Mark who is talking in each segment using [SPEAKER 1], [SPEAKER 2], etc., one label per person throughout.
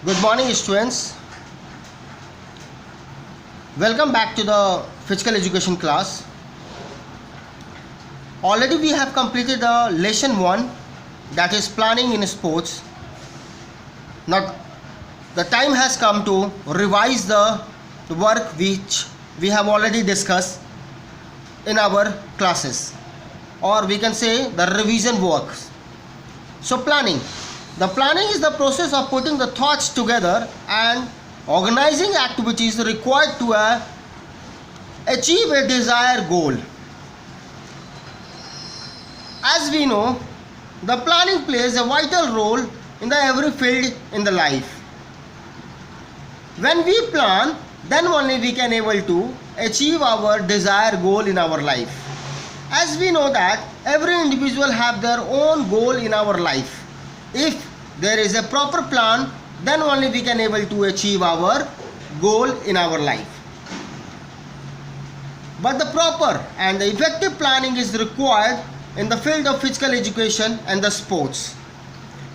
[SPEAKER 1] Good morning, students. Welcome back to the physical education class. Already we have completed the lesson 1, that is planning in sports. Now the time has come to revise the work which we have already discussed in our classes, or we can say the revision works. So planning. The planning is the process of putting the thoughts together and organizing activities required to achieve a desired goal. As we know, the planning plays a vital role in the every field in the life. When we plan, then only we can able to achieve our desired goal in our life. As we know that every individual have their own goal in our life. If there is a proper plan, then only we can able to achieve our goal in our life. But the proper and the effective planning is required in the field of physical education and the sports.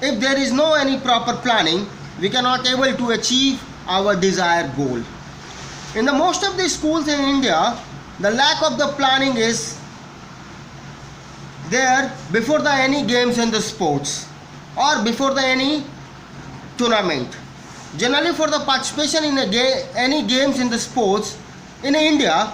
[SPEAKER 1] If there is no any proper planning, we cannot able to achieve our desired goal. In the most of the schools in India, the lack of the planning is there before the any games in the sports or before the any tournament. Generally, for the participation in any games in the sports in India,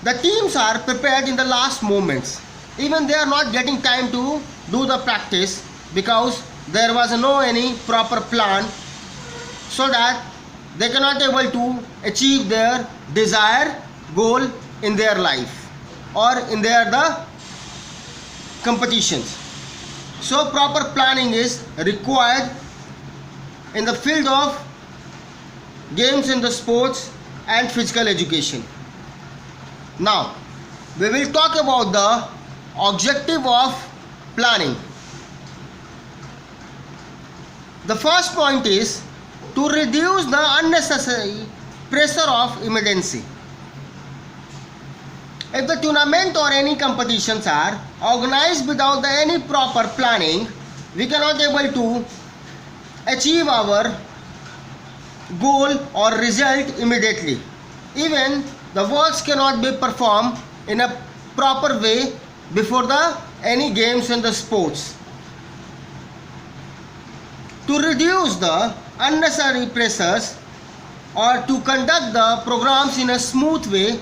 [SPEAKER 1] the teams are prepared in the last moments. Even they are not getting time to do the practice because there was no any proper plan, so that they cannot able to achieve their desired goal in their life or in their the competitions. So proper planning is required in the field of games in the sports and physical education. Now we will talk about the objective of planning. The first point is to reduce the unnecessary pressure of emergency. If the tournament or any competitions are organized without any proper planning, we cannot able to achieve our goal or result immediately. Even the works cannot be performed in a proper way before the any games in the sports. To reduce the unnecessary pressures or to conduct the programs in a smooth way,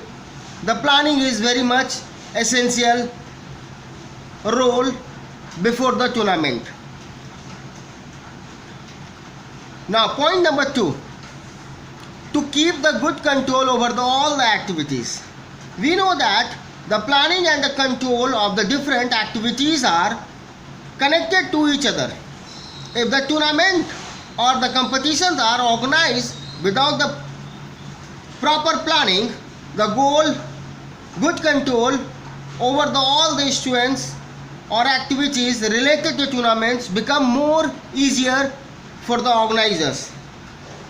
[SPEAKER 1] the planning is very much essential role before the tournament. Now point number 2, to keep the good control over all the activities. We know that the planning and the control of the different activities are connected to each other. If the tournament or the competitions are organized without the proper planning, the good control over all the students or activities related to tournaments become more easier for the organizers.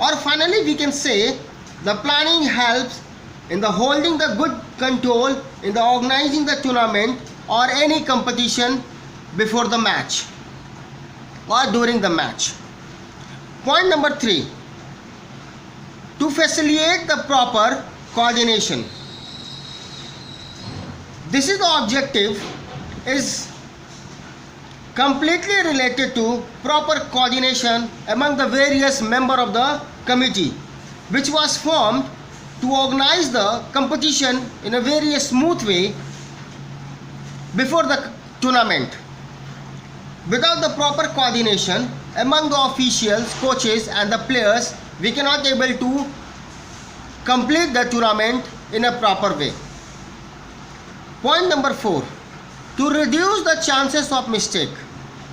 [SPEAKER 1] Or finally we can say the planning helps in the holding the good control in the organizing the tournament or any competition before the match or during the match. Point number 3, to facilitate the proper coordination. This is the objective is completely related to proper coordination among the various members of the committee, which was formed to organize the competition in a very smooth way before the tournament. Without the proper coordination among the officials, coaches and the players, we cannot able to complete the tournament in a proper way. Point number 4, to reduce the chances of mistake.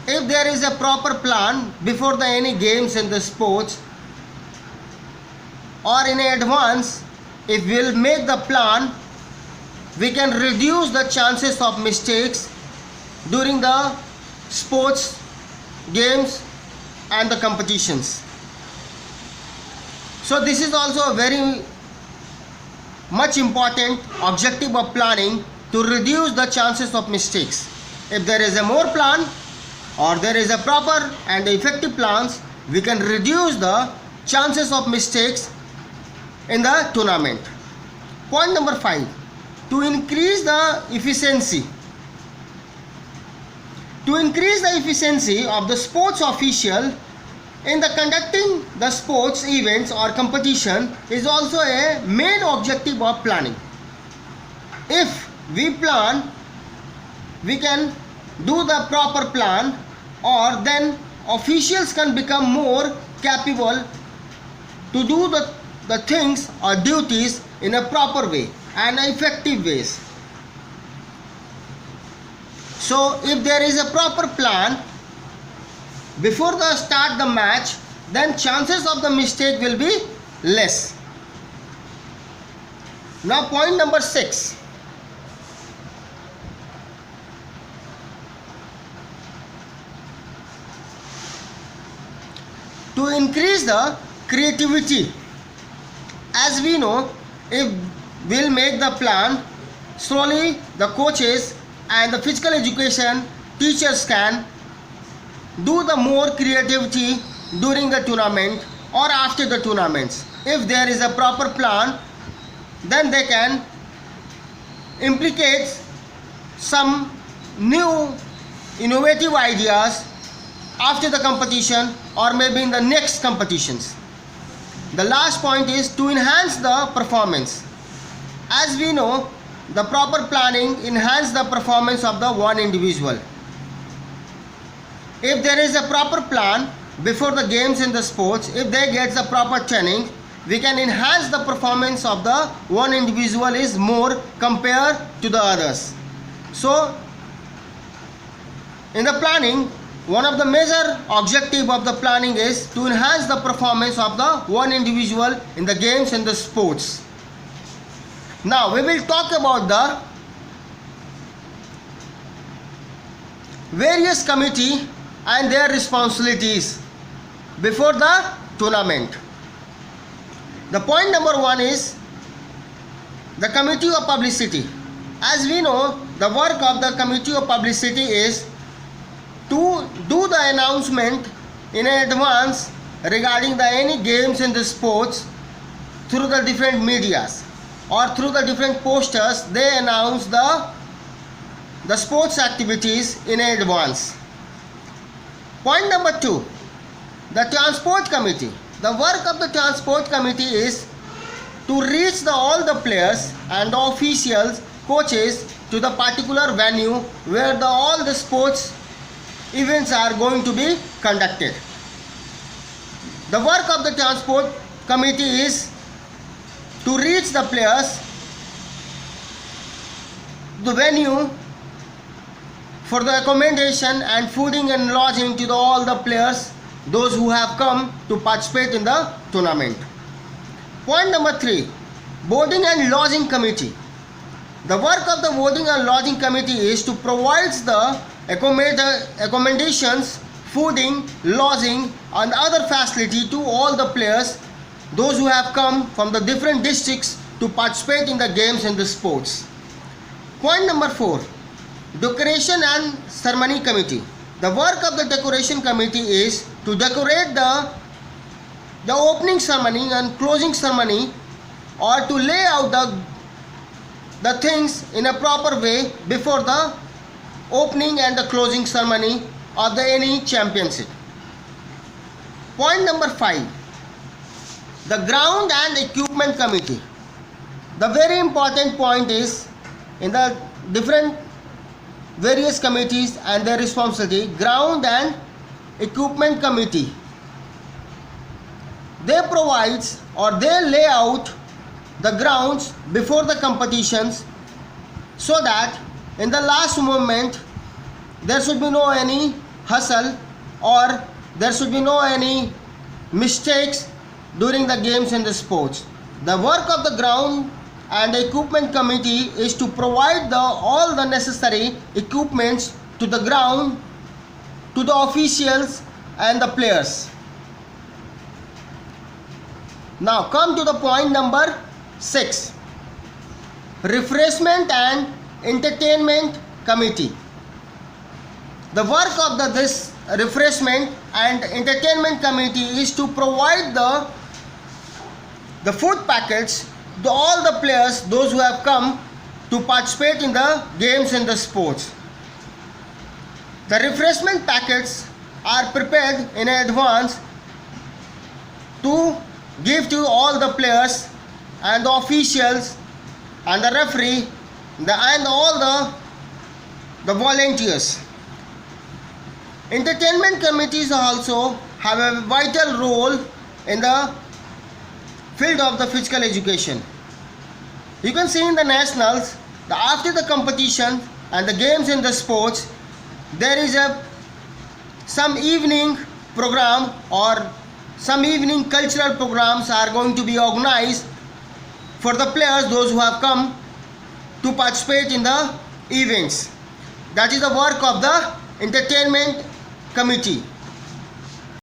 [SPEAKER 1] If there is a proper plan before the any games in the sports or in advance, if we will make the plan, we can reduce the chances of mistakes during the sports games and the competitions. So this is also a very much important objective of planning, to reduce the chances of mistakes. If there is a more plan or there is a proper and effective plans, we can reduce the chances of mistakes in the tournament. Point number 5, to increase the efficiency. To increase the efficiency of the sports official in the conducting the sports events or competition is also a main objective of planning. If we plan, we can do the proper plan, or then officials can become more capable to do the things or duties in a proper way and effective ways. So if there is a proper plan before the start the match, then chances of the mistake will be less. Now point number 6. To increase the creativity. As we know, if we'll make the plan, slowly the coaches and the physical education teachers can do the more creativity during the tournament or after the tournaments. If there is a proper plan, then they can implicate some new innovative ideas after the competition or maybe in the next competitions. The last point is to enhance the performance. As we know, the proper planning enhances the performance of the one individual. If there is a proper plan before the games in the sports, if they get the proper training, we can enhance the performance of the one individual is more compared to the others. So in the planning, one of the major objective of the planning is to enhance the performance of the one individual in the games and the sports. Now we will talk about the various committee and their responsibilities before the tournament. The point number 1 is the committee of publicity. As we know, the work of the committee of publicity is to do the announcement in advance regarding the any games in the sports through the different medias or through the different posters. They announce the sports activities in advance. Point number 2, the transport committee. The work of the transport committee is to reach all the players and the officials, coaches to the particular venue where all the sports events are going to be conducted. The work of the transport committee is to reach the players, the venue for the accommodation and fooding and lodging to all the players, those who have come to participate in the tournament. Point number 3, boarding and lodging committee. The work of the boarding and lodging committee is to provide the accommodations, fooding, lodging and other facility to all the players, those who have come from the different districts to participate in the games and the sports. Point number 4, decoration and ceremony committee. The work of the decoration committee is to decorate the opening ceremony and closing ceremony, or to lay out the things in a proper way before the opening and the closing ceremony of the any championship. Point number 5, the ground and equipment committee. The very important point is in the different various committees and their responsibility. Ground and equipment committee, they provide or they lay out the grounds before the competitions, so that in the last moment there should be no any hustle or there should be no any mistakes during the games and the sports. The work of the ground and equipment committee is to provide all the necessary equipments to the ground, to the officials and the players. Now come to the point number 6, refreshment and entertainment committee. The work of this refreshment and entertainment committee is to provide the food packets to all the players, those who have come to participate in the games and the sports. The refreshment packets are prepared in advance to give to all the players and the officials and the referee and all the volunteers. Entertainment committees also have a vital role in the field of the physical education. You can see in the nationals, after the competition and the games and the sports, there is some evening program or some evening cultural programs are going to be organized for the players, those who have come to participate in the events. That is the work of the entertainment committee.